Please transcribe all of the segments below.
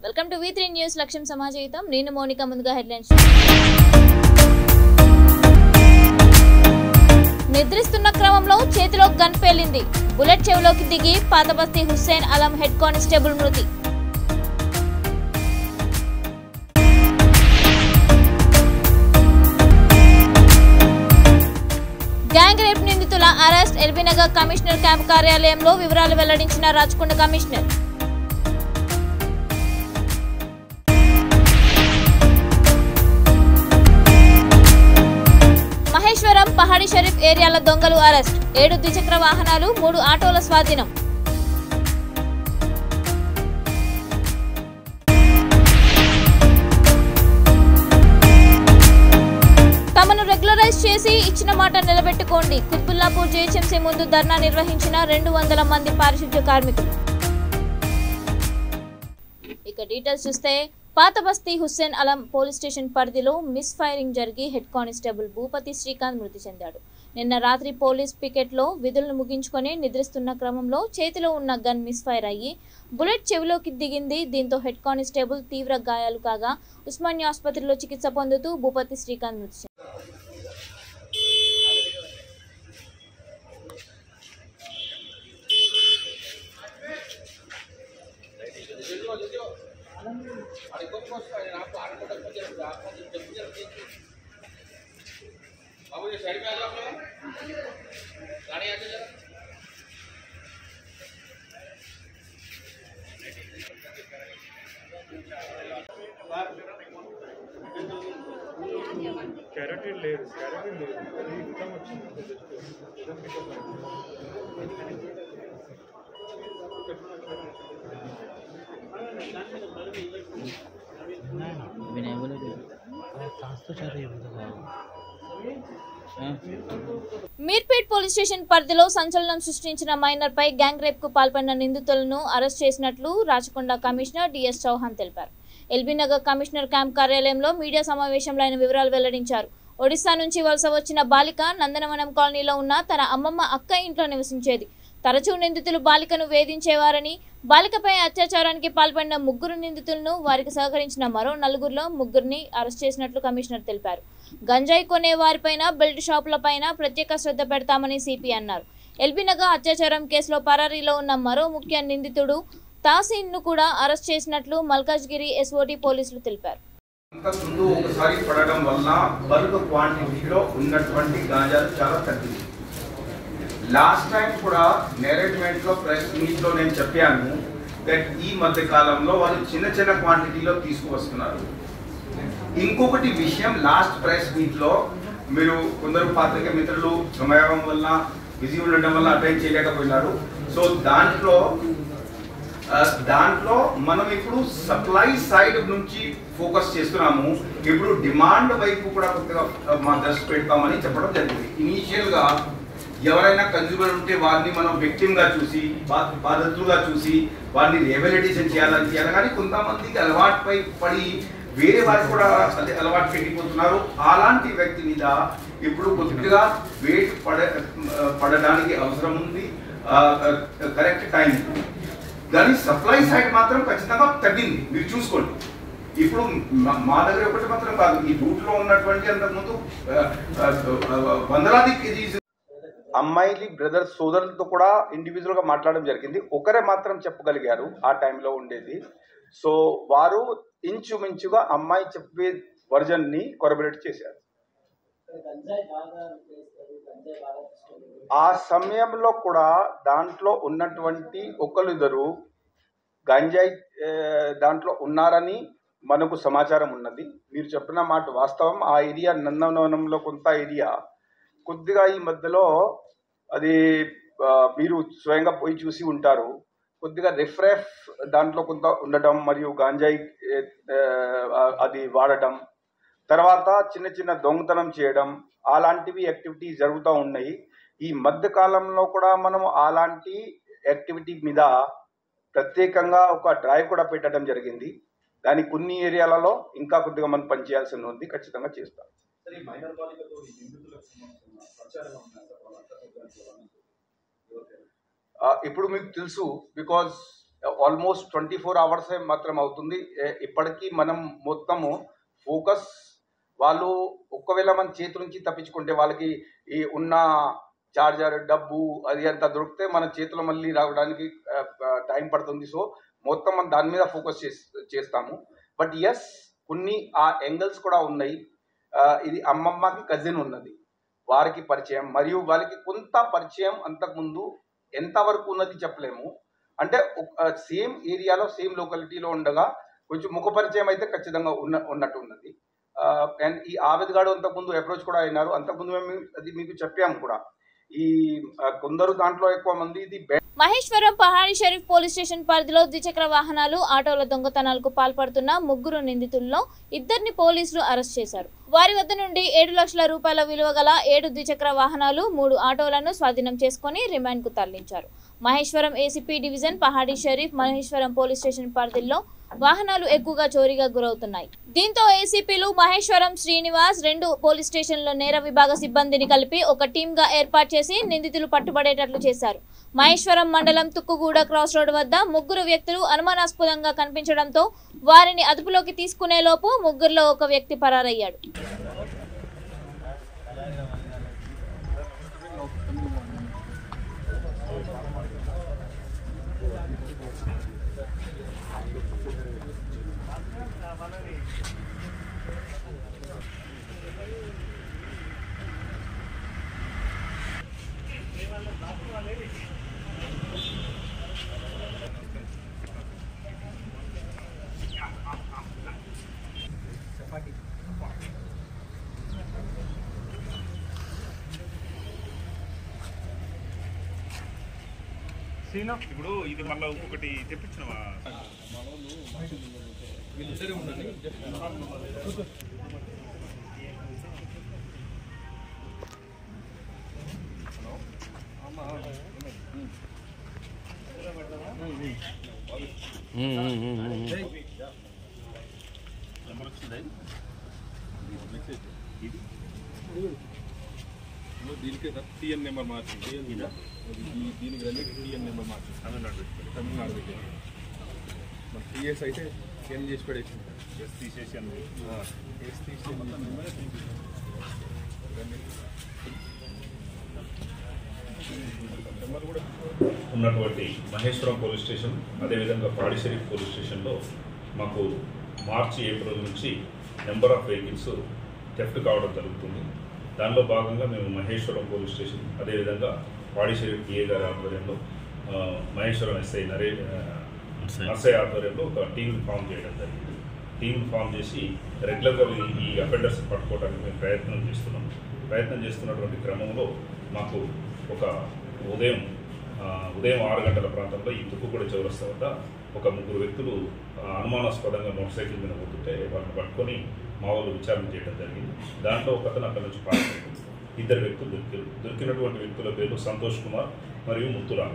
Welcome to V3 news లక్ష్యం సమాజహితం. నేను Monica. ముందుగా హెడ్లైన్స్. నిద్రిస్తున్న క్రమంలో చేతిలో గన్ పేలింది. బుల్లెట్ చెవిలోకి దిగి పాతబస్తీ హుస్సేన్ అలం హెడ్ కానిస్టేబుల్ మృతి. గ్యాంగ్ రేప్ నిందితుల అరెస్ట్. ఎల్బీనగర్ కమిషనర్ క్యాంప్ కార్యాలయంలో వివరాలు వెల్లడించిన రాచకొండ కమిషనర్. మహేశ్వరం, పహాడి షరీఫ్ ఏరియాల దొంగలు అరెస్ట్. 7 ద్విచక్ర వాహనాలు, 3 ఆటోల స్వాధీనం. తమను రెగ్యులరైజ్ చేసి ఇచ్చిన మాట నిలబెట్టుకోండి. కుత్బుల్లాపూర్ జీహెచ్ఎంసీ ముందు ధర్నా నిర్వహించిన 200 మంది పారిశుద్ధ్య కార్మికులు. ఇక డీటెయిల్స్ చూస్తే, పాతబస్తీ హుస్సేన్ అలం పోలీస్ స్టేషన్ పరిధిలో మిస్ ఫైరింగ్ జరిగి హెడ్ కానిస్టేబుల్ భూపతి శ్రీకాంత్ మృతి చెందాడు. నిన్న రాత్రి పోలీస్ పికెట్లో విధులను ముగించుకొని నిద్రిస్తున్న క్రమంలో చేతిలో ఉన్న గన్ మిస్ ఫైర్ అయ్యి బుల్లెట్ చెవిలోకి దిగింది. దీంతో హెడ్ కానిస్టేబుల్ తీవ్ర గాయాలు కాగా ఉస్మానియా ఆసుపత్రిలో చికిత్స పొందుతూ భూపతి శ్రీకాంత్ మృతి చెందాడు. క్యారెట్ లేదు ఇన్కమ్ వచ్చింది. మీర్పేట్ పోలీస్ స్టేషన్ పరిధిలో సంచలనం సృష్టించిన మైనర్ పై గ్యాంగ్ రేప్ కు పాల్పడిన నిందితులను అరెస్ట్ చేసినట్లు రాచకొండ కమిషనర్ డిఎస్ చౌహాన్ తెలిపారు. ఎల్బీనగర్ కమిషనర్ క్యాంప్ కార్యాలయంలో మీడియా సమావేశంలో ఆయన వివరాలు వెల్లడించారు. ఒడిశా నుంచి వలస వచ్చిన బాలిక నందనవనం కాలనీలో ఉన్న తన అమ్మమ్మ అక్క ఇంట్లో నివసించేది. తరచూ నిందితులు బాలికను వేధించేవారని, బాలికపై అత్యాచారానికి పాల్పడిన 3 నిందితులను, వారికి సహకరించిన మరో 4లో 3ని అరెస్ట్ చేసినట్లు కమిషనర్ తెలిపారు. గంజాయి కొనే వారిపైన, బెల్ట్ షాపులపైన ప్రత్యేక శ్రద్ధ పెడతామని సిపి అన్నారు. ఎల్బీనగర్ అత్యాచారం కేసులో పరారీలో ఉన్న మరో ముఖ్య నిందితుడు తాసీన్ ను కూడా అరెస్ట్ చేసినట్లు మల్కాజ్గిరి ఎస్ఓటి పోలీసులు తెలిపారు. ముందు ఒకసారి పడడం వల్ల బల్క్ క్వాంటిటీలో ఉన్నటువంటి గాంజాలు చాలా తగ్గింది. లాస్ట్ టైం కూడా నేరేట్మెంట్ లో ప్రెస్ మీట్ లో నేను చెప్పాను దట్ ఈ మధ్య కాలంలో వాళ్ళు చిన్న క్వాంటిటీలో తీసుకువస్తున్నారు. ఇంకొకటి విషయం, లాస్ట్ ప్రెస్ మీట్ లో మీరు కొందరు పాత్రిక మిత్రులు సమయం వల్ల బిజీ ఉండడం వల్ల అటెండ్ చేయలేకపోయినారు. సో దాంట్లో మనం ఇప్పుడు సప్లై సైడ్ నుంచి ఫోకస్ చేస్తున్నాము. ఇప్పుడు డిమాండ్ వైపు కూడా కొద్దిగా మా దృష్టి పెడతామని చెప్పడం జరిగింది. ఇనీషియల్ గా ఎవరైనా కన్జ్యూమర్ ఉంటే వారిని మనం విక్టిమ్ గా చూసి, బాధితులుగా చూసి వారిని రిహాబిలిటేషన్ చేయాలని కానీ కొంతమందికి అలవాటుపై పడి వేరే వారు కూడా అలవాటు పెట్టిపోతున్నారు. అలాంటి వ్యక్తి మీద ఇప్పుడు కొద్దిగా వెయిట్ పడడానికి అవసరం ఉంది, కరెక్ట్ టైం. కానీ సప్లై సైడ్ మాత్రం ఖచ్చితంగా తగ్గింది, మీరు చూసుకోండి. ఇప్పుడు మా దగ్గర ఒకటి మాత్రం కాదు, ఈ రూట్ లో ఉన్నటువంటి అంతకుముందు వందలాది కేజీస్ అమ్మాయిలు బ్రదర్స్ సోదరులతో కూడా ఇండివిజువల్ గా మాట్లాడడం జరిగింది. ఒకరే మాత్రం చెప్పగలిగారు ఆ టైంలో ఉండేది. సో వారు ఇంచుమించుగా అమ్మాయి చెప్పే వర్జన్ ని కొరబరేట్ చేశారు. ఆ సమయంలో కూడా దాంట్లో ఉన్నటువంటి ఒకరిద్దరు గంజాయి దాంట్లో ఉన్నారని మనకు సమాచారం ఉన్నది. మీరు చెప్పిన మాట వాస్తవం. ఆ ఏరియా నందనవనంలో కొంత ఏరియా కొద్దిగా ఈ మధ్యలో అది మీరు స్వయంగా పోయి చూసి ఉంటారు. కొద్దిగా రిఫ్రెష్ దాంట్లో కొంత ఉండటం మరియు గాంజాయి అది వాడటం, తర్వాత చిన్న దొంగతనం చేయడం, అలాంటివి యాక్టివిటీస్ జరుగుతూ ఉన్నాయి. ఈ మధ్య కాలంలో కూడా మనం అలాంటి యాక్టివిటీ మీద ప్రత్యేకంగా ఒక డ్రైవ్ కూడా పెట్టడం జరిగింది. దాని కొన్ని ఏరియాలలో ఇంకా కొద్దిగా మనం పనిచేయాల్సి ఉంది. ఖచ్చితంగా చేస్తాం. ఇప్పుడు మీకు తెలుసు, బికాజ్ ఆల్మోస్ట్ 24 అవర్స్ మాత్రం అవుతుంది. ఇప్పటికీ మనం మొత్తము ఫోకస్ వాళ్ళు ఒకవేళ మన చేతి నుంచి తప్పించుకుంటే వాళ్ళకి ఈ ఉన్న చార్జర్ డబ్బు అది అంతా దొరికితే మన చేతిలో మళ్ళీ రావడానికి టైం పడుతుంది. సో మొత్తం మనం దాని మీద ఫోకస్ చేస్తాము. బట్ ఎస్, కొన్ని ఆ యాంగిల్స్ కూడా ఉన్నాయి. ఇది అమ్మమ్మకి కజిన్ ఉన్నది, వారికి పరిచయం మరియు వాళ్ళకి కొంత పరిచయం అంతకుముందు ఎంతవరకు ఉన్నది చెప్పలేము. అంటే సేమ్ ఏరియాలో సేమ్ లొకాలిటీలో ఉండగా కొంచెం ముఖ పరిచయం అయితే ఖచ్చితంగా ఉన్నట్టు ఉన్నది. అండ్ ఈ ఆవేద్ గాడు అంతకుముందు అప్రోచ్ కూడా అయినారు. అంతకుముందు మేము అది మీకు చెప్పాము కూడా. ఈ కొందరు దాంట్లో ఎక్కువ మంది ఇది మహేశ్వరం పహాడి షరీఫ్ పోలీస్ స్టేషన్ పరిధిలో ద్విచక్ర వాహనాలు ఆటోల దొంగతనాలకు పాల్పడుతున్న 3 నిందితుల్లో 2 పోలీసులు అరెస్ట్ చేశారు. వారి వద్ద నుండి 7 లక్షల రూపాయల విలువ గల 7 ద్విచక్ర వాహనాలు 3 ఆటోలను స్వాధీనం చేసుకుని రిమాండ్ కు తరలించారు. Maheshwaram ACP division Pahadi Sharif Maheshwaram police station పరిధిలో వాహనాలు ఎక్కువగా చోరీగా గురవుతున్నాయి. దీంతో ఏసీపీలు మహేశ్వరం శ్రీనివాస్ 2 పోలీస్ స్టేషన్లో నేర విభాగ సిబ్బందిని కలిపి ఒక టీమ్ గా ఏర్పాటు చేసి నిందితులు పట్టుబడేటట్లు చేశారు. మహేశ్వరం మండలం తుక్కుగూడ క్రాస్ రోడ్ వద్ద 3 వ్యక్తులు అనుమానాస్పదంగా కనిపించడంతో వారిని అదుపులోకి తీసుకునే లోపు 3లో ఒక వ్యక్తి పరారయ్యాడు. ఇప్పుడు ఇది మళ్ళీ ఇంకొకటి తెప్పించినవా? నెంబర్ వచ్చిందా? దీనికి టీఎన్ నెంబర్ మార్చింది. దీనికి టీఎన్ నెంబర్ మార్చింది. తమిళనాడు దగ్గర మన టీఎస్ అయితే ఏం చేసి పడేసింది. ఎస్ తీసేసి ఎస్ తీసేసి ఉన్నటువంటి మహేశ్వరం పోలీస్ స్టేషన్, అదేవిధంగా పహాడి షరీఫ్ పోలీస్ స్టేషన్లో మాకు మార్చి ఏప్రిల్ నుంచి నెంబర్ ఆఫ్ వెహికల్స్ థెఫ్ట్ కావడం జరుగుతుంది. దానిలో భాగంగా మేము మహేశ్వరం పోలీస్ స్టేషన్, అదేవిధంగా పహాడి షరీఫ్ పిఏ గారి ఆధ్వర్యంలో మహేశ్వరం ఎస్ఐ నర్సయ్య ఆధ్వర్యంలో ఒక టీంని ఫామ్ చేయడం జరిగింది. టీంని ఫామ్ చేసి రెగ్యులర్గా ఈ అఫెండర్స్ పట్టుకోవడానికి మేము ప్రయత్నం చేస్తున్నటువంటి క్రమంలో మాకు ఒక ఉదయం 6 గంటల ప్రాంతంలో ఈ తుక్కుగూడ చౌరస్తా వద్ద ఒక 3 వ్యక్తులు అనుమానాస్పదంగా మోటార్ సైకిల్ మీద పోతుంటే వాళ్ళని పట్టుకొని మా వాళ్ళు విచారణ చేయడం జరిగింది. దాంట్లో ఒక అతను అక్కడి నుంచి పారిపోయింది. 2 వ్యక్తులు దొరికినటువంటి వ్యక్తుల పేర్లు సంతోష్ కుమార్ మరియు ముత్తురామ.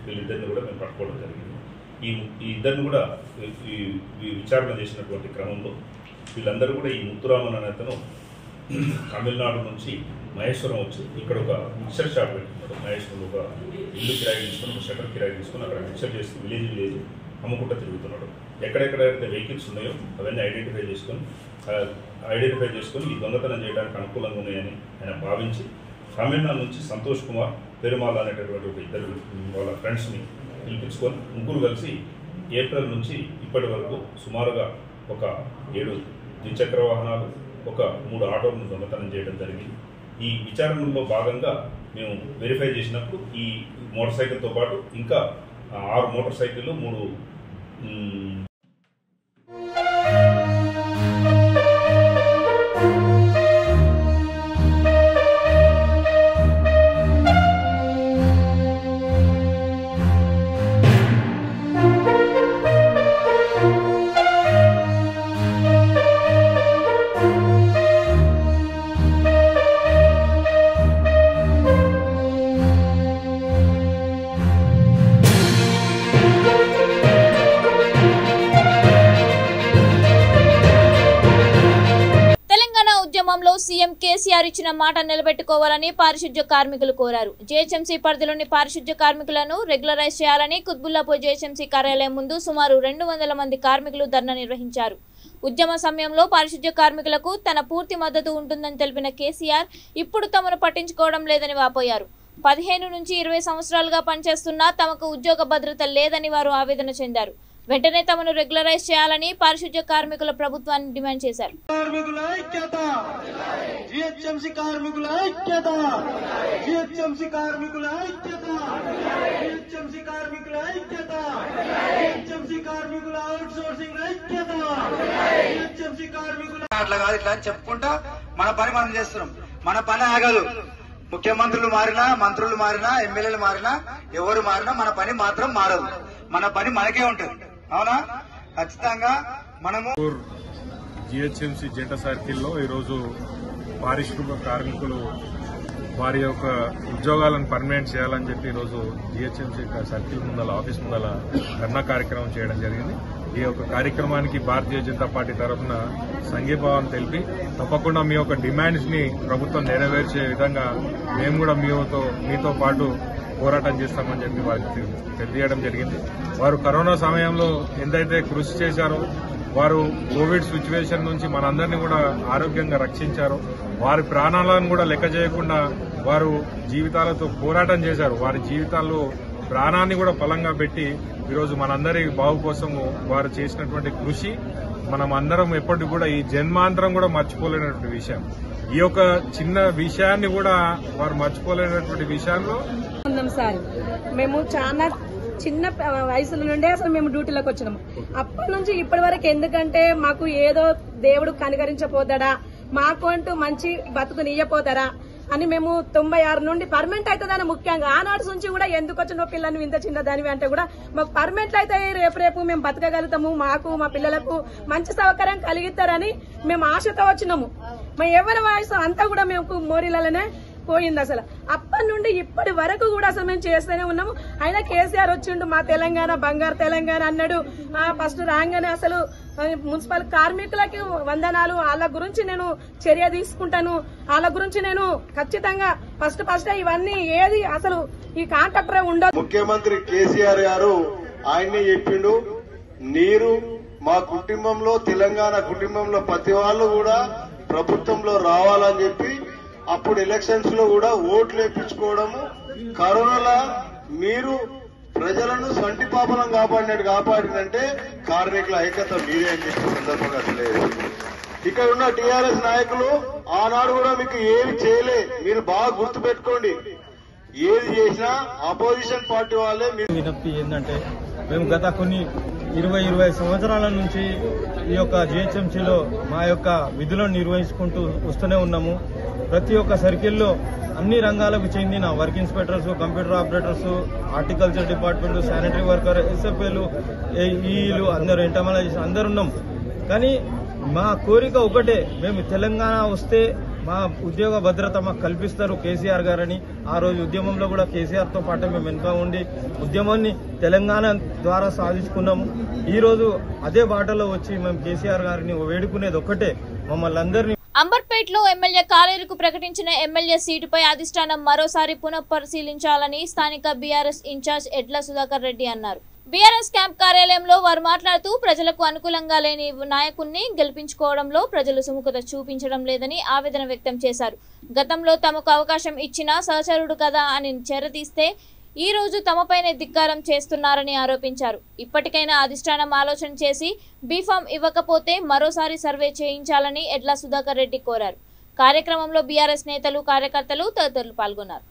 వీళ్ళిద్దరిని కూడా మేము పట్టుకోవడం జరిగింది. ఈ ఇద్దరిని కూడా ఈ విచారణ చేసినటువంటి క్రమంలో వీళ్ళందరూ కూడా ఈ ముత్తురామన్ అనే అతను తమిళనాడు నుంచి మహేశ్వరం వచ్చి ఇక్కడ ఒక మిక్చర్ షాప్ పెట్టుకున్నాడు. మహేశ్వరంలో ఒక ఇల్లు కిరాయి తీసుకుని, ఒక షటర్ కిరాయి తీసుకుని అక్కడ మిక్చర్ చేసి విలేజ్ అమ్ముకుంటూ తిరుగుతున్నాడు. ఎక్కడెక్కడైతే వెహికల్స్ ఉన్నాయో అవన్నీ ఐడెంటిఫై చేసుకొని ఈ దొంగతనం చేయడానికి అనుకూలంగా ఉన్నాయని ఆయన భావించి తమిళనాడు నుంచి సంతోష్ కుమార్, పెరుమాల్ అనేటటువంటి ఒక 2 వాళ్ళ ఫ్రెండ్స్ని పిలిపించుకొని 3 కలిసి ఏప్రిల్ నుంచి ఇప్పటి వరకు సుమారుగా ఒక 7 ద్విచక్ర వాహనాలు, ఒక 3 ఆటోలను దొంగతనం చేయడం జరిగింది. ఈ విచారణలో భాగంగా మేము వెరిఫై చేసినప్పుడు ఈ మోటార్ సైకిల్తో పాటు ఇంకా 6 మోటార్ సైకిళ్ళు, 3 కేసీఆర్ ఇచ్చిన మాట నిలబెట్టుకోవాలని పారిశుధ్య కార్మికులు కోరారు. జీహెచ్ఎంసీ పరిధిలోని పారిశుధ్య కార్మికులను రెగ్యులరైజ్ చేయాలని కుత్బుల్లాపూర్ జీహెచ్ఎంసీ కార్యాలయం ముందు సుమారు 200 మంది కార్మికులు ధర్నా నిర్వహించారు. ఉద్యమ సమయంలో పారిశుధ్య కార్మికులకు తన పూర్తి మద్దతు ఉంటుందని తెలిపిన కేసీఆర్ ఇప్పుడు తమను పట్టించుకోవడం లేదని వాపోయారు. 15 నుంచి 20 సంవత్సరాలుగా పనిచేస్తున్నా తమకు ఉద్యోగ భద్రత లేదని వారు ఆవేదన చెందారు. వెంటనే తమను రెగ్యులరైజ్ చేయాలని పారిశుధ్య కార్మికుల ప్రభుత్వాన్ని డిమాండ్ చేశారు. అట్లా కాదు ఇట్లా చెప్పుకుంటా మన పని మనం చేస్తున్నాం. మన పని ఆగదు. ముఖ్యమంత్రులు మారినా, మంత్రులు మారినా, ఎమ్మెల్యేలు మారినా, ఎవరు మారినా మన పని మాత్రం మారదు. మన పని మనకే ఉంటుంది. అవునా? ఖచ్చితంగా మనము జిహెచ్ఎంసీ జెండా సర్కిల్లో ఈరోజు పారిశ్రామిక కార్మికులు వారి యొక్క ఉద్యోగాలను పర్మనెంట్ చేయాలని చెప్పి ఈరోజు జిహెచ్ఎంసీ సర్కిల్ ముందల ఆఫీస్ ముందల ధర్నా కార్యక్రమం చేయడం జరిగింది. ఈ యొక్క కార్యక్రమానికి భారతీయ జనతా పార్టీ తరఫున సంఘీభావం తెలిపి తప్పకుండా మీ యొక్క డిమాండ్స్ ని ప్రభుత్వం నెరవేర్చే విధంగా మేము కూడా మీతో పాటు పోరాటం చేస్తామని చెప్పి వారికి తెలియజేయడం జరిగింది. వారు కరోనా సమయంలో ఎంతైతే కృషి చేశారో, వారు కోవిడ్ సిచ్యువేషన్ నుంచి మనందరినీ కూడా ఆరోగ్యంగా రక్షించారో, వారి ప్రాణాలను కూడా లెక్క చేయకుండా వారు జీవితాలతో పోరాటం చేశారు. వారి జీవితాల్లో ప్రాణాన్ని కూడా బలంగా పెట్టి ఈరోజు మనందరి బాగు కోసము వారు చేసినటువంటి కృషి మనం అందరం ఎప్పటికీ కూడా ఈ జన్మాంతరం కూడా మర్చిపోలేనటువంటి విషయం. ఈ యొక్క చిన్న విషయాన్ని కూడా వారు మర్చిపోలేనటువంటి విషయంలో ఉన్నాం సార్. మేము చాలా చిన్న వయసుల నుండే అసలు మేము డ్యూటీలోకి వచ్చినాము. అప్పటి నుంచి ఇప్పటి వరకు ఎందుకంటే మాకు ఏదో దేవుడు కనికరించపోతాడా, మాకు అంటూ మంచి బతుకునియ్యపోతారా అని మేము 96 నుండి పర్మనెంట్ అవుతుందని ముఖ్యంగా ఆనాటి నుంచి కూడా ఎందుకు వచ్చిన పిల్లలు ఇంత చిన్న దానివి అంటే కూడా మాకు పర్మనెంట్ అయితే రేపు మేము బతకగలుగుతాము, మాకు మా పిల్లలకు మంచి సౌకర్యం కలిగిస్తారని మేము ఆశతో వచ్చినాము. మా ఎవరి వయసు అంతా కూడా మేము మోరీలలోనే పోయింది. అసలు అప్పటి నుండి ఇప్పటి వరకు కూడా అసలు మేము చేస్తూనే ఉన్నాము. అయినా కేసీఆర్ వచ్చిండు, మా తెలంగాణ బంగారు తెలంగాణ అన్నాడు. ఫస్ట్ రాగానే అసలు మున్సిపల్ కార్మికులకి వందనాలు, వాళ్ళ గురించి నేను చర్య తీసుకుంటాను, వాళ్ళ గురించి నేను ఖచ్చితంగా ఫస్ట్ ఇవన్నీ ఏది అసలు ఈ కాంట్రాక్టరే ఉండదు. ముఖ్యమంత్రి కేసీఆర్ గారు ఆయన్ని చెప్పిండు, నీరు మా కుటుంబంలో తెలంగాణ కుటుంబంలో ప్రతి వాళ్ళు కూడా ప్రభుత్వంలో రావాలని చెప్పి అప్పుడు ఎలక్షన్స్ లో కూడా ఓట్లు వేయించుకోవడము, కరోనాలో మీరు ప్రజలను సంటి పాపలం కాపాడినంటే కార్మికుల ఐక్యత మీదే అని చెప్పి సందర్భంగా తెలియదు. ఇక్కడ ఉన్న టీఆర్ఎస్ నాయకులు ఆనాడు కూడా మీకు ఏమి చేయలే, మీరు బాగా గుర్తుపెట్టుకోండి. ఏది చేసినా అపోజిషన్ పార్టీ వాళ్ళే. విజ్ఞప్తి ఏంటంటే మేము గత కొన్ని 20 సంవత్సరాల నుంచి ఈ యొక్క జిహెచ్ఎంసీలో మా యొక్క విధులను నిర్వహించుకుంటూ వస్తూనే ఉన్నాము. ప్రతి ఒక్క సర్కిల్లో అన్ని రంగాలకు చెందిన work inspectors, computer operators, horticulture department, sanitary worker, ఎస్ఎఫ్ఏలు, ఈలు అందరూ ఎంటమాలజిస్ట్ అందరు ఉన్నాం. కానీ మా కోరిక ఒకటే, మేము తెలంగాణ వస్తే మా ఉద్యోగ భద్రత మాకు కల్పిస్తారు కేసీఆర్ గారని. ఆ రోజు ఉద్యమంలో కూడా కేసీఆర్ తో పాటు మేము వెనుక ఉండి ఉద్యమాన్ని తెలంగాణ ద్వారా సాధించుకున్నాము. ఈ రోజు అదే బాటలో వచ్చి మేము కేసీఆర్ గారిని వేడుకునేది ఒక్కటే, మమ్మల్ని అందరినీ. అంబర్పేటలో ఎమ్మెల్యే కాలేరుకు ప్రకటించిన ఎమ్మెల్యే సీటుపై అధిష్టానం మరోసారి పునఃపరిశీలించాలని స్థానిక బీఆర్ఎస్ ఇన్ఛార్జ్ ఎడ్ల సుధాకర్ రెడ్డి అన్నారు. బీఆర్ఎస్ క్యాంప్ కార్యాలయంలో వారు మాట్లాడుతూ ప్రజలకు అనుకూలంగా లేని నాయకుణ్ణి గెలిపించుకోవడంలో ప్రజలు సుముఖత చూపించడం లేదని ఆవేదన వ్యక్తం చేశారు. గతంలో తమకు అవకాశం ఇచ్చిన సహచరుడు కదా అని చేరదీస్తే ఈ రోజు తమపైనే ధిక్కారం చేస్తున్నారని ఆరోపించారు. ఇప్పటికైనా అధిష్టానం ఆలోచన చేసి బీఫామ్ ఇవ్వకపోతే మరోసారి సర్వే చేయించాలని ఎడ్ల సుధాకర్ రెడ్డి కోరారు. కార్యక్రమంలో బీఆర్ఎస్ నేతలు, కార్యకర్తలు తదితరులు పాల్గొన్నారు.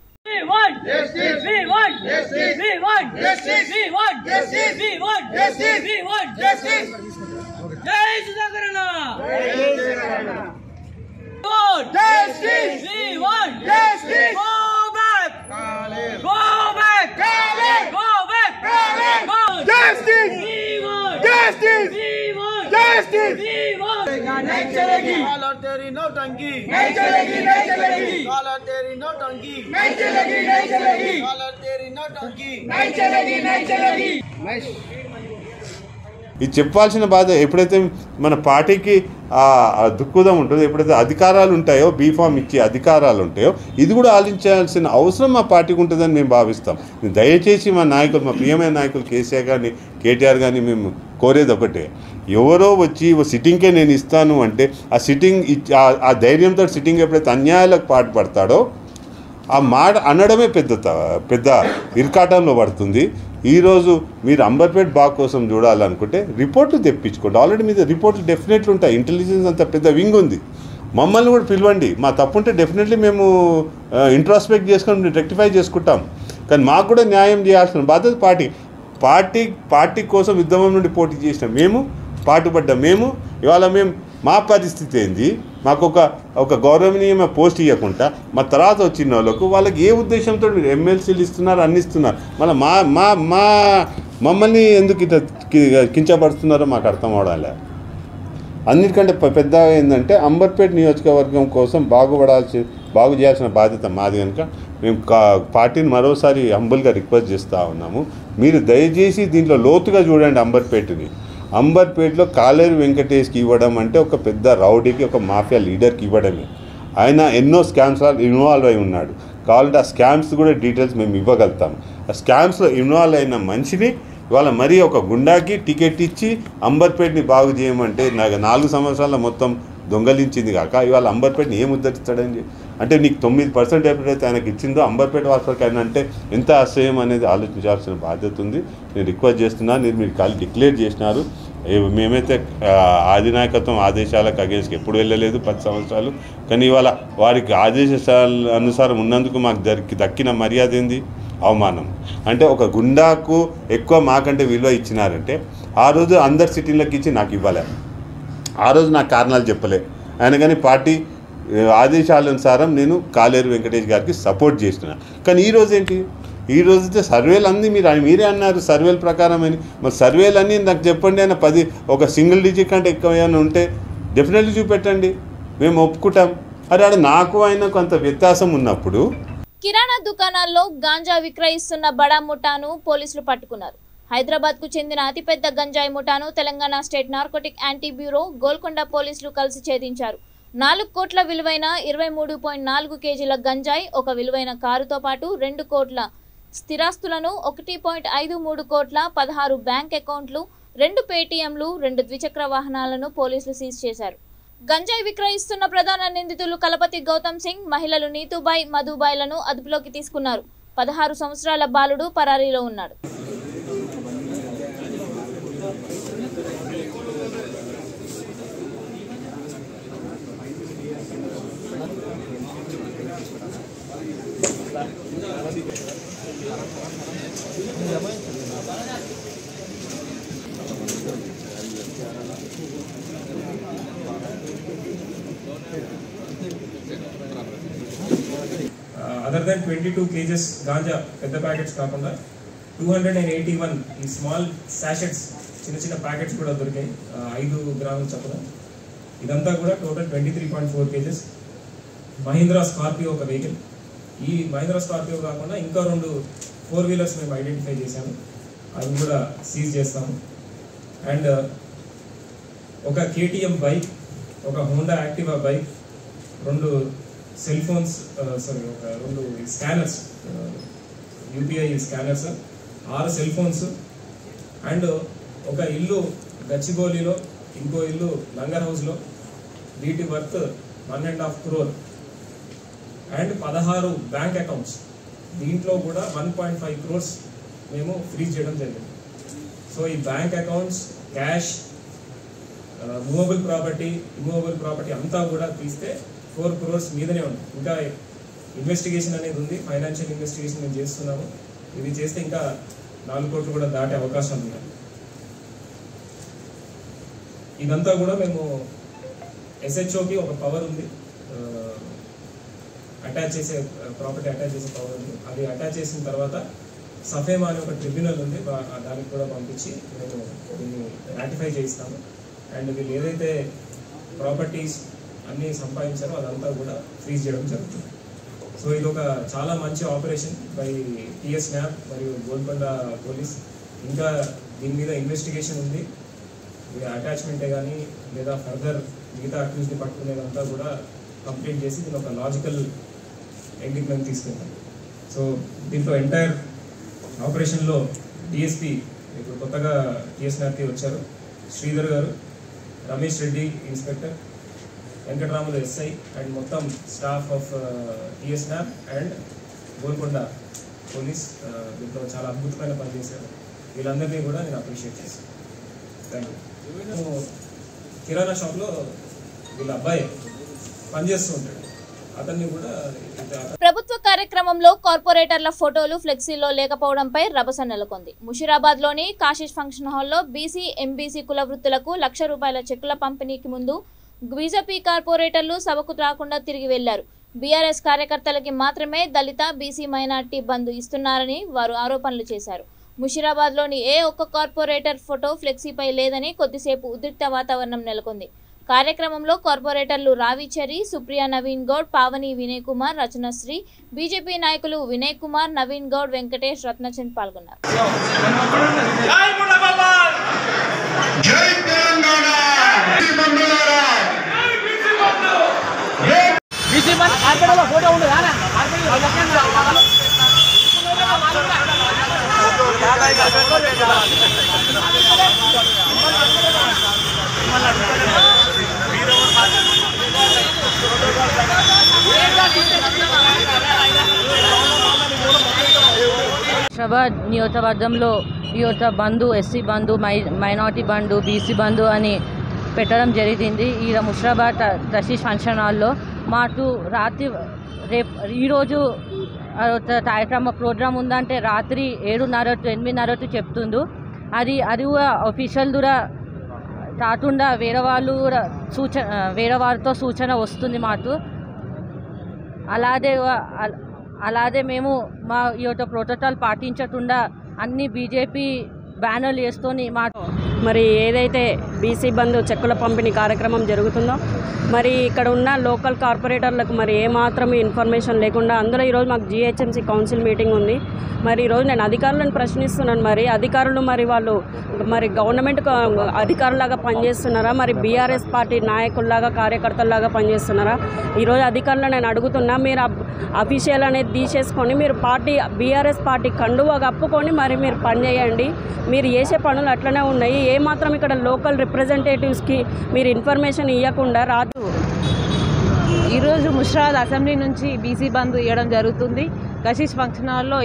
नहीं चलेगी तेरी नौटंकी, नहीं चलेगी, नहीं चलेगी तेरी नौटंकी, नहीं चलेगी, नहीं चलेगी तेरी नौटंकी, नहीं चलेगी, नहीं चलेगी। ఇది చెప్పాల్సిన బాధ. ఎప్పుడైతే మన పార్టీకి దుక్కుదం ఉంటుందో, ఎప్పుడైతే అధికారాలు ఉంటాయో, బీఫామ్ ఇచ్చే అధికారాలు ఉంటాయో, ఇది కూడా ఆలోచించాల్సిన అవసరం మా పార్టీకి ఉంటుందని మేము భావిస్తాం. దయచేసి మా నాయకులు, మా ప్రియమైన నాయకులు కేసీఆర్ కానీ కేటీఆర్ కానీ మేము కోరేది ఒకటే, ఎవరో వచ్చి సిట్టింగ్కే నేను ఇస్తాను అంటే ఆ సిట్టింగ్ ఆ ధైర్యంతో సిట్టింగ్ ఎప్పుడైతే అన్యాయాలకు పాటుపడతాడో ఆ మాట అనడమే పెద్ద ఇరకాటంలో పడుతుంది. ఈరోజు మీరు అంబర్పేట్ బాగ్ కోసం చూడాలనుకుంటే రిపోర్ట్లు తెప్పించుకోండి. ఆల్రెడీ మీద రిపోర్ట్లు డెఫినెట్లీ ఉంటాయి. ఇంటెలిజెన్స్ అంత పెద్ద వింగ్ ఉంది. మమ్మల్ని కూడా పిలవండి. మా తప్పు ఉంటే డెఫినెట్లీ మేము ఇంట్రాస్పెక్ట్ చేసుకొని రెక్టిఫై చేసుకుంటాం. కానీ మాకు కూడా న్యాయం చేయాల్సిన బాధ్యత పార్టీ కోసం ఉద్యమం నుండి పోటీ చేసిన మేము, పాటుపడ్డ మేము, ఇవాళ మా పరిస్థితి ఏంది? మాకు ఒక గౌరవనీయమైన పోస్ట్ ఇవ్వకుండా మా తర్వాత వచ్చిన వాళ్ళకి ఏ ఉద్దేశంతో మీరు ఎమ్మెల్సీలు ఇస్తున్నారు, అన్ని ఇస్తున్నారు, మళ్ళీ మమ్మల్ని ఎందుకు ఇట్లా కించపడుతున్నారో మాకు అర్థం అవడాలే. అన్నిటికంటే పెద్ద ఏంటంటే అంబర్పేట్ నియోజకవర్గం కోసం బాగు చేయాల్సిన బాధ్యత మాది. కనుక మేము పార్టీని మరోసారి హంబుల్గా రిక్వెస్ట్ చేస్తూ ఉన్నాము. మీరు దయచేసి దీంట్లో లోతుగా చూడండి. అంబర్పేటలో కాలేరు వెంకటేష్కి ఇవ్వడం అంటే ఒక పెద్ద రౌడీకి, ఒక మాఫియా లీడర్కి ఇవ్వడమే. ఆయన ఎన్నో స్కామ్స్లో ఇన్వాల్వ్ అయి ఉన్నాడు. కావాలంటే ఆ స్కామ్స్ కూడా డీటెయిల్స్ మేము ఇవ్వగలుగుతాము. ఆ స్కామ్స్లో ఇన్వాల్వ్ అయిన మనిషిని ఇవాళ మరీ ఒక గుండాకి టికెట్ ఇచ్చి అంబర్పేట్ని బాగు చేయమంటే 4 సంవత్సరాల మొత్తం దొంగలించింది కాక ఇవాళ అంబర్పేట్ని ఏం ఉద్ధరిస్తాడని అంటే నీకు 9% ఎప్పుడైతే ఆయనకి ఇచ్చిందో అంబర్పేట వాసులకి ఆయన అంటే ఎంత అసహ్యం అనేది ఆలోచించాల్సిన బాధ్యత ఉంది. నేను రిక్వెస్ట్ చేస్తున్నాను. మీరు కాలు డిక్లేర్ చేసినారు. మేమైతే అధినాయకత్వం ఆదేశాలకు అగేన్స్ట్కి ఎప్పుడు వెళ్ళలేదు 10 సంవత్సరాలు. కానీ ఇవాళ వారికి ఆదేశాల అనుసారం ఉన్నందుకు మాకు దక్కిన మర్యాద ఏంది? అవమానం. అంటే ఒక గుండాకు ఎక్కువ మాకంటే విలువ ఇచ్చినారంటే ఆ రోజు అందరు సిటీలకు ఇచ్చి నాకు ఇవ్వలే. ఆ రోజు నాకు కారణాలు చెప్పలే ఆయన. కానీ పార్టీ ఆదేశాలనుసారం నేను కాలేరు వెంకటేష్ గారికి సపోర్ట్ చేస్తున్నా. కానీ ఈరోజు ఏంటి? ఈరోజు అయితే సర్వేలు అన్నీ మీరే అన్నారు సర్వేల ప్రకారం అని. మరి సర్వేలు అన్నీ నాకు చెప్పండి. ఆయన ఒక సింగిల్ డిజిట్ కంటే ఎక్కువ ఏమైనా ఉంటే డెఫినెట్లీ చూపెట్టండి, మేము ఒప్పుకుంటాం. అరే ఆడ నాకు ఆయన కొంత వ్యత్యాసం ఉన్నప్పుడు. కిరాణా దుకాణాల్లో గాంజా విక్రయిస్తున్న బడా ముఠాను పోలీసులు పట్టుకున్నారు. హైదరాబాద్కు చెందిన అతిపెద్ద గంజాయి ముఠాను Telangana state narcotic anti bureau Golconda పోలీసులు కలిసి ఛేదించారు. 4 కోట్ల విలువైన 23.4 కేజీల గంజాయి, ఒక విలువైన కారుతో పాటు 2 కోట్ల స్థిరాస్తులను, 1.53 కోట్ల 16 బ్యాంక్ అకౌంట్లు, 2 పేటీఎంలు, 2 ద్విచక్ర వాహనాలను పోలీసులు సీజ్ చేశారు. గంజాయి విక్రయిస్తున్న ప్రధాన నిందితులు కలపతి గౌతమ్ సింగ్, మహిళలు నీతుబాయ్, మధుబాయ్లను అదుపులోకి తీసుకున్నారు. 16 సంవత్సరాల బాలుడు పరారీలో ఉన్నాడు. Other than 22 kgs ganja పెద్ద ప్యాకెట్స్ కాకుండా 281 ఈ స్మాల్ సాషెట్స్ చిన్న ప్యాకెట్స్ కూడా దొరికాయి 5 గ్రాముల చొప్పున. ఇదంతా కూడా టోటల్ 23.4 kgs. మహీంద్రా స్కార్పియో ఒక వెహికల్. ఈ మహీంద్రా స్కార్పియో కాకుండా ఇంకా 2 4 వీలర్స్ మేము ఐడెంటిఫై చేశాము, అవి కూడా సీజ్ చేస్తాము. అండ్ ఒక కేటీఎం బైక్, ఒక Honda Activa bike, 2 cell phones, ఒక 2 scanners, UPI scanners, 6 cell phones, and ఒక ఇల్లు గచ్చిబౌలిలో, ఇంకో ఇల్లు లంగర్ హౌస్లో, వీటి worth 1.5 crore, and 16 bank accounts. దీంట్లో కూడా 1.5 crores మేము ఫ్రీజ్ చేయడం జరిగింది. సో ఈ bank accounts, cash, movable property, immovable property అంతా కూడా తీస్తే 4 crores మీదనే ఉంది. ఇంకా ఇన్వెస్టిగేషన్ అనేది ఉంది, ఫైనాన్షియల్ ఇన్వెస్టిగేషన్ మేము చేస్తున్నాము. ఇది చేస్తే ఇంకా 4 కోట్లు కూడా దాటే అవకాశం ఉంది. ఇదంతా కూడా మేము ఎస్హెచ్ఓకి ఒక పవర్ ఉంది, అటాచ్ చేసే ప్రాపర్టీ అటాచ్ చేసే పవర్ ఉంది. అది అటాచ్ చేసిన తర్వాత సఫేమా అనే ఒక ట్రిబ్యునల్ ఉంది, దానికి కూడా పంపించి మేము దీన్ని రాటిఫై చేయిస్తాము. అండ్ వీళ్ళు ఏదైతే ప్రాపర్టీస్ అన్నీ సంపాదించారో అదంతా కూడా ఫ్రీజ్ చేయడం జరుగుతుంది. సో ఇది ఒక చాలా మంచి ఆపరేషన్ బై టీఎస్ న్యాప్ మరియు గోల్కొండ పోలీస్. ఇంకా దీని మీద ఇన్వెస్టిగేషన్ ఉంది. అటాచ్మెంటే కానీ లేదా ఫర్దర్ మిగతా అక్యూజ్ని పట్టుకునేదంతా కూడా కంప్లీట్ చేసి దీని ఒక లాజికల్ ఎండింగ్ తీసుకెళ్తాం. సో దీంట్లో ఎంటైర్ ఆపరేషన్లో డిఎస్పీ ఇప్పుడు కొత్తగా టీఎస్ఆర్టీ వచ్చారు, శ్రీధర్ గారు, Ramesh Reddy inspector, Venkataramulu SI and మొత్తం staff of TSR and Golconda police దీంట్లో చాలా అద్భుతమైన పని చేశారు. వీళ్ళందరినీ కూడా నేను అప్రిషియేట్ చేశాను. Thank you. కిరాణా షాప్లో వీళ్ళ అబ్బాయి పనిచేస్తూ ఉంటాడు, అతన్ని కూడా. ప్రభుత్వ కార్యక్రమంలో కార్పొరేటర్ల ఫోటోలు ఫ్లెక్సీలో లేకపోవడంపై రభస నెలకొంది. ముషిరాబాద్లోని కాశీష్ ఫంక్షన్ హాల్లో బీసీ ఎంబీసీ కుల వృత్తులకు ₹1,00,000 చెక్కుల పంపిణీకి ముందు బీజేపీ కార్పొరేటర్లు సభకు రాకుండా తిరిగి వెళ్లారు. బీఆర్ఎస్ కార్యకర్తలకి మాత్రమే దళిత బీసీ మైనార్టీ బంధు ఇస్తున్నారని వారు ఆరోపణలు చేశారు. ముషిరాబాద్లోని ఏ ఒక్క కార్పొరేటర్ ఫోటో ఫ్లెక్సీపై లేదని కొద్దిసేపు ఉద్రిక్త వాతావరణం నెలకొంది. కార్యక్రమంలో కార్పొరేటర్లు రావిచరి, సుప్రియా నవీన్ గౌడ్, పావని వినయ్ కుమార్, రచనశ్రీ, బీజేపీ నాయకులు వినయ్ కుమార్, నవీన్ గౌడ్, వెంకటేష్, రత్నచంద్ పాల్గొన్నారు. ముషిరాబాద్ నియోజకవర్గంలో ఈ యొక్క బంధు, ఎస్సీ బంధు, మైనార్టీ బంధు, బీసీ బంధు అని పెట్టడం జరిగింది. ఈ ముషిరాబాద్ కాశీష్ ఫంక్షన్ హాల్లో మాకు రాత్రి ఈరోజు కార్యక్రమ ప్రోగ్రామ్ ఉందంటే రాత్రి 7:30 8:30 చెప్తుండు. అది అఫీషియల్ కూడా కాకుండా వేరే వారితో సూచన వస్తుంది మాకు. అలాగే మేము మా ఈ యొక్క ప్రోటోకాల్ పాటించకుండా అన్ని బీజేపీ బ్యానర్లు వేసుకొని మరి ఏదైతే బీసీ బంధు చెక్కుల పంపిణీ కార్యక్రమం జరుగుతుందో మరి ఇక్కడ ఉన్న లోకల్ కార్పొరేటర్లకు మరి ఏమాత్రం ఇన్ఫర్మేషన్ లేకుండా అందులో ఈరోజు మాకు జిహెచ్ఎంసీ కౌన్సిల్ మీటింగ్ ఉంది. మరి ఈరోజు నేను అధికారులను ప్రశ్నిస్తున్నాను, మరి అధికారులు మరి వాళ్ళు మరి గవర్నమెంట్ అధికారులాగా పనిచేస్తున్నారా, మరి బీఆర్ఎస్ పార్టీ నాయకుల్లాగా కార్యకర్తల్లాగా పనిచేస్తున్నారా? ఈరోజు అధికారులు నేను అడుగుతున్నా, మీరు అఫీషియల్ అనేది తీసేసుకొని మీరు బీఆర్ఎస్ పార్టీ కండువా కప్పుకొని మరి మీరు పనిచేయండి. మీరు చేసే పనులు అట్లనే ఉన్నాయి. ఏమాత్రం ఇక్కడ లోకల్ రిప్రజెంటేటివ్స్కి మీరు ఇన్ఫర్మేషన్ ఇవ్వకుండా ఈరోజు ముషిరాబాద్ అసెంబ్లీ నుంచి బీసీ బంధు ఇవ్వడం జరుగుతుంది. కశీష్ ఫంక్షన్ హాల్లో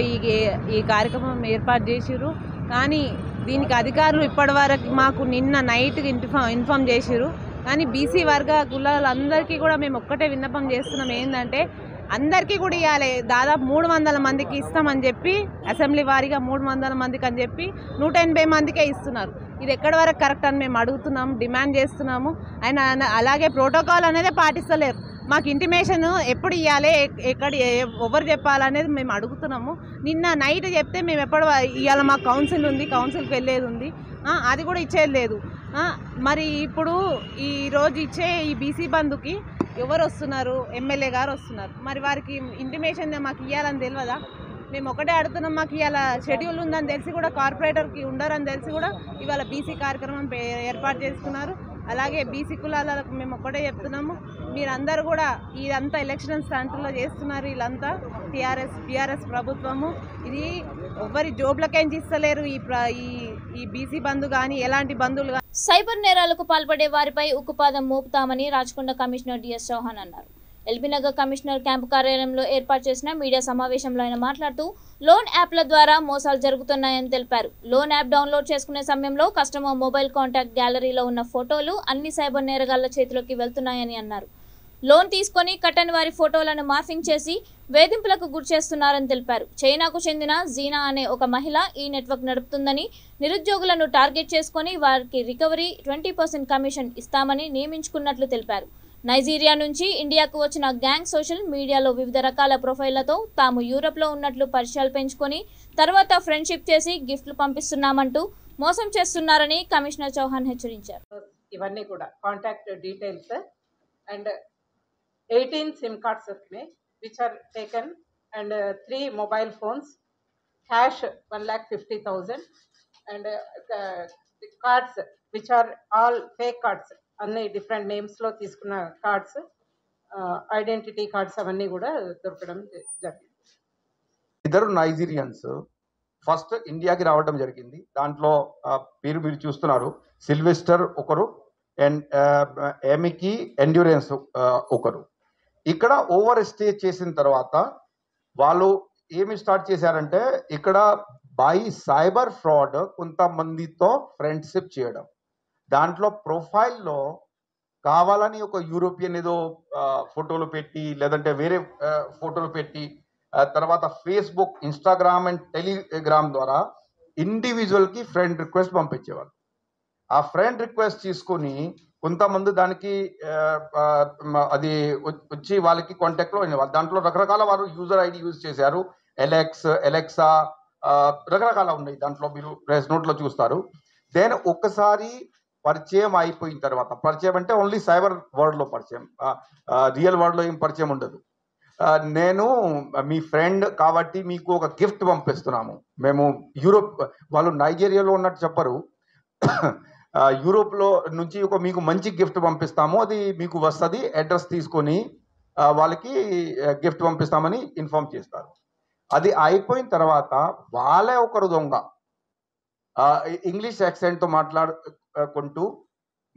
ఈ కార్యక్రమం ఏర్పాటు చేసిర్రు. కానీ దీనికి అధికారులు ఇప్పటివరకు మాకు నిన్న నైట్ ఇన్ఫామ్ చేసిర్రు. కానీ బీసీ వర్గ కులాలందరికీ కూడా మేము ఒక్కటే విన్నపం చేస్తున్నాం, ఏంటంటే అందరికీ కూడా ఇవ్వాలి. దాదాపు 300 మందికి ఇస్తామని చెప్పి అసెంబ్లీ వారీగా 300 మందికి అని చెప్పి 180 మందికే ఇస్తున్నారు. ఇది ఎక్కడి వరకు కరెక్ట్ అని మేము అడుగుతున్నాము, డిమాండ్ చేస్తున్నాము. అలాగే ప్రోటోకాల్ అనేది పాటిస్తలేరు. మాకు ఇంటిమేషన్ ఎప్పుడు ఇవ్వాలి, ఎవరు చెప్పాలనేది మేము అడుగుతున్నాము. నిన్న నైట్ చెప్తే మేము ఎప్పుడు ఇవాళ మాకు కౌన్సిల్ ఉంది, కౌన్సిల్కి వెళ్ళేది ఉంది, అది కూడా ఇచ్చేది లేదు. మరి ఇప్పుడు ఈరోజు ఇచ్చే ఈ బీసీ బంధుకి ఎవరు వస్తున్నారు? ఎమ్మెల్యే గారు వస్తున్నారు. మరి వారికి ఇంటిమేషన్ మాకు ఇవ్వాలని తెలియదా? మేము ఒకటే అడుగుతున్నాం. మాకు ఇవాళ షెడ్యూల్ ఉందని తెలిసి కూడా, కార్పొరేటర్కి ఉండరని తెలిసి కూడా ఇవాళ బీసీ కార్యక్రమం ఏర్పాటు చేసుకున్నారు. అలాగే బీసీ కులాలకు మేము ఒక్కటే చెప్తున్నాము, మీరందరూ కూడా ఇదంతా ఎలక్షన్ స్టంట్లో చేస్తున్నారు. వీళ్ళంతా బీఆర్ఎస్ ప్రభుత్వము. ఇది ఎవరి జోబులకేం ఇస్తలేరు. ఈ బీసీ బంధు కానీ ఎలాంటి బంధువులు కానీ. సైబర్ నేరాలకు పాల్పడే వారిపై ఉక్కుపాదం మోపుతామని రాచకొండ కమిషనర్ డిఎస్ చౌహాన్ అన్నారు. ఎల్బీనగర్ కమిషనర్ క్యాంపు కార్యాలయంలో ఏర్పాటు చేసిన మీడియా సమావేశంలో ఆయన మాట్లాడుతూ లోన్ యాప్ల ద్వారా మోసాలు జరుగుతున్నాయని తెలిపారు. లోన్ యాప్ డౌన్లోడ్ చేసుకునే సమయంలో కస్టమర్ మొబైల్ కాంటాక్ట్ గ్యాలరీలో ఉన్న ఫోటోలు అన్ని సైబర్ నేరగాళ్ల చేతిలోకి వెళ్తున్నాయని అన్నారు. లోన్ తీసుకొని కట్టని వారి ఫోటోలను మార్ఫింగ్ చేసి వేధింపులకు గురిచేస్తున్నారని తెలిపారు. చైనాకు చెందిన జీనా అనే ఒక మహిళ ఈ నెట్వర్క్ నడుపుతుందని, నిరుద్యోగులను టార్గెట్ చేసుకుని వారికి రికవరీ 20% కమిషన్ ఇస్తామని నియమించుకున్నట్లు తెలిపారు. నైజీరియా నుంచి ఇండియాకు వచ్చిన గ్యాంగ్ సోషల్ మీడియాలో వివిధ రకాల ప్రొఫైళ్లతో తాము యూరప్లో ఉన్నట్లు పరిచయాలు పెంచుకొని తర్వాత ఫ్రెండ్షిప్ చేసి గిఫ్ట్లు పంపిస్తున్నామంటూ మోసం చేస్తున్నారని కమిషనర్ చౌహాన్ హెచ్చరించారు. ఇవన్నీ కూడా contact details and 18 SIM cards which are taken and 3 mobile phones, cash 1,50,000 and the cards which are all fake cards, అన్ని డిఫరెంట్ నేమ్స్లో తీసుకున్న కార్డ్స్, ఐడెంటిటీ కార్డ్స్ అవన్నీ కూడా దొరకడం జరిగింది. ఇద్దరు నైజీరియన్స్ ఫస్ట్ ఇండియాకి రావడం జరిగింది. దాంట్లో పేరు మీరు చూస్తున్నారు, సిల్వెస్టర్ ఒకరు అండ్ ఎమికి ఎండ్యూరెన్స్ ఒకరు. ఇక్కడ ఓవర్ స్టే చేసిన తర్వాత వాళ్ళు ఏమి స్టార్ట్ చేశారంటే ఇక్కడ బై సైబర్ ఫ్రాడ్ కొంతమందితో ఫ్రెండ్షిప్ చేయడం, దాంట్లో ప్రొఫైల్లో కావాలని ఒక యూరోపియన్ ఏదో ఫోటోలు పెట్టి లేదంటే వేరే ఫోటోలు పెట్టి తర్వాత ఫేస్బుక్, ఇన్స్టాగ్రామ్ అండ్ టెలిగ్రామ్ ద్వారా ఇండివిజువల్కి ఫ్రెండ్ రిక్వెస్ట్ పంపించేవాళ్ళు. ఆ ఫ్రెండ్ రిక్వెస్ట్ తీసుకొని కొంతమంది దానికి అది వచ్చి వాళ్ళకి కాంటాక్ట్లో అయినవాళ్ళు. దాంట్లో రకరకాల వారు యూజర్ ఐడి యూజ్ చేశారు, ఎలెక్సా రకరకాల ఉన్నాయి. దాంట్లో మీరు ప్రెస్ నోట్లో చూస్తారు. దెన్ ఒక్కసారి పరిచయం అయిపోయిన తర్వాత, పరిచయం అంటే ఓన్లీ సైబర్ వరల్డ్లో పరిచయం, రియల్ వరల్డ్లో ఏం పరిచయం ఉండదు. నేను మీ ఫ్రెండ్ కాబట్టి మీకు ఒక గిఫ్ట్ పంపిస్తున్నాము. మేము యూరోప్, వాళ్ళు నైజీరియాలో ఉన్నట్టు చెప్పరు, యూరోప్లో నుంచి మీకు మంచి గిఫ్ట్ పంపిస్తాము, అది మీకు వస్తుంది, అడ్రస్ తీసుకొని వాళ్ళకి గిఫ్ట్ పంపిస్తామని ఇన్ఫార్మ్ చేస్తారు. అది అయిపోయిన తర్వాత వాళ్ళే ఒకరు దొంగ ఇంగ్లీష్ యాక్సెంట్తో మాట్లాడుకుంటూ,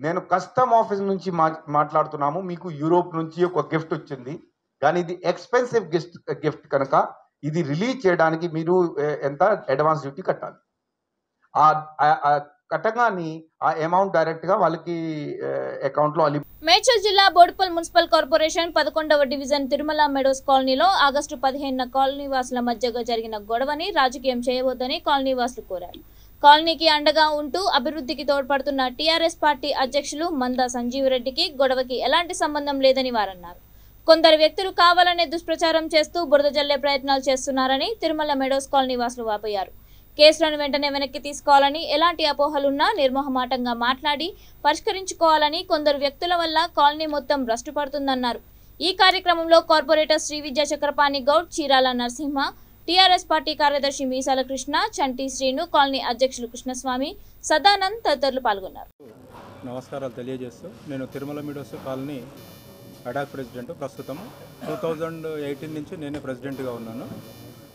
నేను కస్టమ్ ఆఫీస్ నుంచి మాట్లాడుతున్నాము, మీకు యూరోప్ నుంచి ఒక గిఫ్ట్ వచ్చింది, కానీ ఇది ఎక్స్పెన్సివ్ గిఫ్ట్ కనుక ఇది రిలీజ్ చేయడానికి మీరు ఎంత అడ్వాన్స్ డ్యూటీ కట్టాలి. కట్టగాని ఆ అమౌంట్ డైరెక్ట్గా వాళ్ళకి అకౌంట్లో మేడ్చల్ జిల్లా బోడుపల్ మున్సిపల్ కార్పొరేషన్ 11వ డివిజన్ తిరుమల మెడోస్ కాలనీలో ఆగస్టు 15న కాలనీ వాసుల మధ్యగా జరిగిన గొడవని రాజకీయం చేయవద్దని కాలనీ వాసులు కోరారు. కాలనీకి అండగా ఉంటూ అభివృద్ధికి తోడ్పడుతున్న టీఆర్ఎస్ పార్టీ అధ్యక్షులు మందా సంజీవరెడ్డికి గొడవకి ఎలాంటి సంబంధం లేదని వారన్నారు. కొందరు వ్యక్తులు కావాలనే దుష్ప్రచారం చేస్తూ బురద జల్లే ప్రయత్నాలు చేస్తున్నారని తిరుమల మెడోస్ కాలనీ వాసులు వాపోయారు. కేసులను వెంటనే వెనక్కి తీసుకోవాలని, ఎలాంటి అపోహలున్నా నిర్మోహమాటంగా మాట్లాడి పరిష్కరించుకోవాలని, కొందరు వ్యక్తుల వల్ల కాలనీ మొత్తం భ్రష్టు పడుతుందన్నారు. ఈ కార్యక్రమంలో కార్పొరేటర్ శ్రీ విద్యా చక్రపాణి గౌడ్, చీరాల నరసింహ, టీఆర్ఎస్ పార్టీ కార్యదర్శి మీసాల కృష్ణ, చంటి శ్రీను, కాలనీ అధ్యక్షులు కృష్ణస్వామి, సదానంద్ తదితరులు పాల్గొన్నారు. నమస్కారాలు తెలియజేస్తూ, నేను Tirumala Meadows colony ad hoc president. ప్రస్తుతం 2018 నుంచి నేనే ప్రెసిడెంట్గా ఉన్నాను.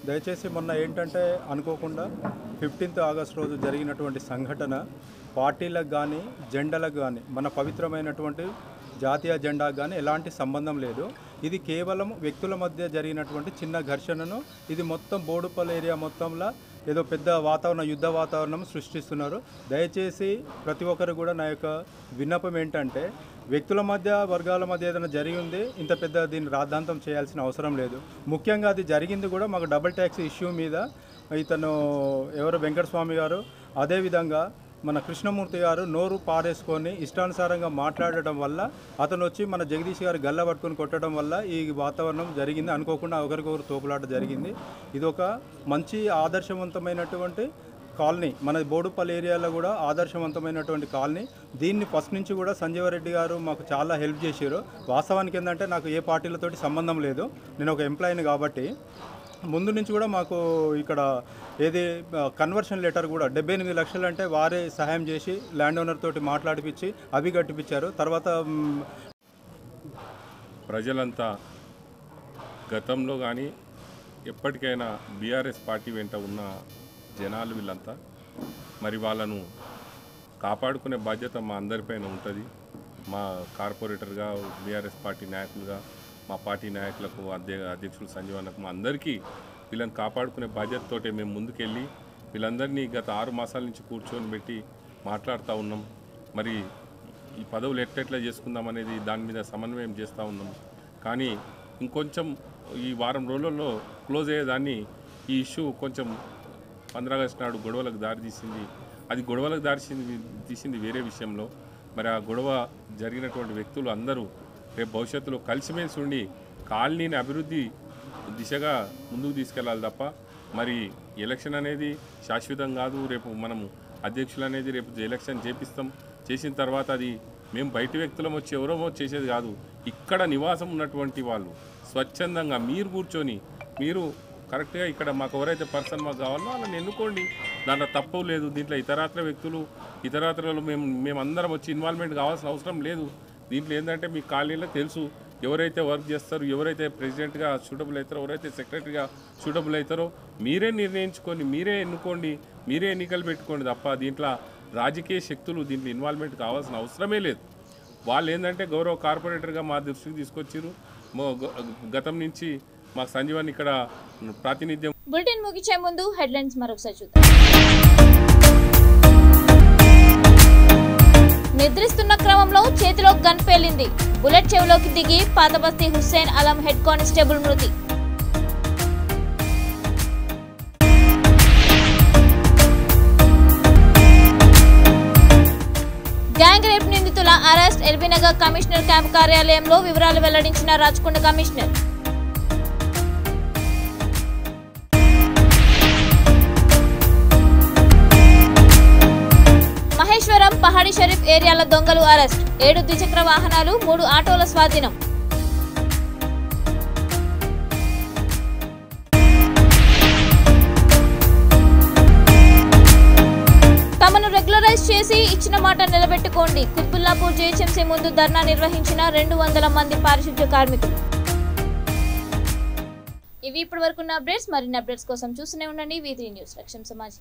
దయచేసి మొన్న ఏంటంటే అనుకోకుండా 15th ఆగస్ట్ రోజు జరిగినటువంటి సంఘటన పార్టీలకు కానీ జెండాలకు కానీ మన పవిత్రమైనటువంటి జాతీయ జెండాకు కానీ ఎలాంటి సంబంధం లేదు. ఇది కేవలం వ్యక్తుల మధ్య జరిగినటువంటి చిన్న ఘర్షణను ఇది మొత్తం బోడుపల్ ఏరియా మొత్తంలో ఏదో పెద్ద యుద్ధ వాతావరణం సృష్టిస్తున్నారు. దయచేసి ప్రతి ఒక్కరు కూడా నా యొక్క విన్నపం ఏంటంటే వ్యక్తుల మధ్య వర్గాల మధ్య ఏదైనా జరిగి ఉంది, ఇంత పెద్ద దీన్ని రాద్ధాంతం చేయాల్సిన అవసరం లేదు. ముఖ్యంగా అది జరిగింది కూడా మాకు డబుల్ ట్యాక్స్ ఇష్యూ మీద ఇతను ఎవరు వెంకటస్వామి గారు, అదేవిధంగా మన కృష్ణమూర్తి గారు నోరు పారేసుకొని ఇష్టానుసారంగా మాట్లాడటం వల్ల అతను వచ్చి మన జగదీష్ గారు గల్ల పట్టుకొని కొట్టడం వల్ల ఈ వాతావరణం జరిగింది. అనుకోకుండా ఒకరికొకరు తోపులాట జరిగింది. ఇది ఒక మంచి ఆదర్శవంతమైనటువంటి కాలనీ, మన బోడుపల్లి ఏరియాలో కూడా ఆదర్శవంతమైనటువంటి కాలనీ. దీన్ని ఫస్ట్ నుంచి కూడా సంజీవరెడ్డి గారు మాకు చాలా హెల్ప్ చేశారు. వాస్తవానికి ఏంటంటే నాకు ఏ పార్టీలతోటి సంబంధం లేదు, నేను ఒక ఎంప్లాయీని కాబట్టి ముందు నుంచి కూడా మాకు ఇక్కడ ఏది కన్వర్షన్ లెటర్ కూడా 78 లక్షలు అంటే వారే సహాయం చేసి ల్యాండ్ ఓనర్ తోటి మాట్లాడిపించి అవి కట్టిపించారు. తర్వాత ప్రజలంతా గతంలో కానీ ఎప్పటికైనా బీఆర్ఎస్ పార్టీ వెంట ఉన్న జనాలు వీళ్ళంతా మరి వాళ్ళను కాపాడుకునే బాధ్యత మా అందరిపైన ఉంటుంది. మా కార్పొరేటర్గా, బీఆర్ఎస్ పార్టీ నాయకులుగా, మా పార్టీ నాయకులకు, అధ్యక్షులు సంజీవన్నకు, మా అందరికీ వీళ్ళని కాపాడుకునే బాధ్యతతోటే మేము ముందుకెళ్ళి వీళ్ళందరినీ గత 6 మాసాల నుంచి కూర్చొని పెట్టి మాట్లాడుతూ ఉన్నాం. మరి ఈ పదవులు ఎట్లా చేసుకుందాం అనేది దాని మీద సమన్వయం చేస్తూ ఉన్నాం. కానీ ఇంకొంచెం ఈ వారం రోజుల్లో క్లోజ్ అయ్యేదాన్ని ఈ ఇష్యూ కొంచెం 15 ఆగస్టు నాడు గొడవలకు దారితీసింది. అది గొడవలకు తీసింది వేరే విషయంలో. మరి ఆ గొడవ జరిగినటువంటి వ్యక్తులు అందరూ రేపు భవిష్యత్తులో కలిసిమెలిసి ఉండి కాలనీని అభివృద్ధి దిశగా ముందుకు తీసుకెళ్ళాలి తప్ప మరి ఎలక్షన్ అనేది శాశ్వతం కాదు. రేపు మనము అధ్యక్షులు అనేది రేపు ఎలక్షన్ చేసిన తర్వాత అది మేము బయట వ్యక్తులం వచ్చి ఎవరో చేసేది కాదు. ఇక్కడ నివాసం ఉన్నటువంటి వాళ్ళు స్వచ్ఛందంగా మీరు కూర్చొని మీరు కరెక్ట్గా ఇక్కడ మాకు ఎవరైతే పర్సన్ మాకు కావాలో వాళ్ళని ఎన్నుకోండి, దాంట్లో తప్పు లేదు. దీంట్లో ఇతరత్ర వ్యక్తులు ఇతరత్రలో మేమందరం వచ్చి ఇన్వాల్వ్మెంట్ కావాల్సిన అవసరం లేదు. దీంట్లో ఏంటంటే మీ కాలనీలో తెలుసు ఎవరైతే వర్క్ చేస్తారో, ఎవరైతే ప్రెసిడెంట్గా సూటబుల్ అవుతారో, ఎవరైతే సెక్రటరీగా సూటబుల్ అవుతారో మీరే నిర్ణయించుకొని, మీరే ఎన్నుకోండి, మీరే ఎన్నికలు పెట్టుకోండి తప్ప దీంట్లో రాజకీయ శక్తులు దీంట్లో ఇన్వాల్వ్మెంట్ కావాల్సిన అవసరమే లేదు. వాళ్ళు ఏంటంటే గౌరవ కార్పొరేటర్గా మా దృష్టికి తీసుకొచ్చారు. గతం నుంచి మా సంజీవన్ ఇక్కడ ప్రాతినిధ్యం. బులెటిన్ ముగించే ముందు హెడ్లైన్స్ మరొకసారి చూద్దాం. నిద్రిస్తున్న క్రమంలో చేతిలో గన్ పేలింది. బుల్లెట్ చెవిలోకి దిగి పాతబస్తీ హుస్సేన్ అలం హెడ్ కానిస్టేబుల్ మృతి. గ్యాంగ్ రేప్ నిందితుల అరెస్ట్. ఎల్బీనగర్ కమిషనర్ క్యాంప్ కార్యాలయంలో వివరాలు వెల్లడించిన రాచకొండ కమిషనర్. మహేశ్వరం, పహాడి షరీఫ్ ఏరియాల దొంగలు అరెస్ట్. 7 ద్విచక్ర వాహనాలు, 3 ఆటోల స్వాధీనం. తమను రెగ్యులరైజ్ చేసి ఇచ్చిన మాట నిలబెట్టుకోండి. కుత్బుల్లాపూర్ జీహెచ్ఎంసీ ముందు ధర్నా నిర్వహించిన 200 మంది పారిశుద్ధ్య కార్మికులు. ఇవి ఇప్పటి వరకున్న అప్డేట్స్. మరిన్ని అప్డేట్స్ కోసం చూస్తూనే ఉండండి V3 న్యూస్. లక్ష్యం సమాజ్.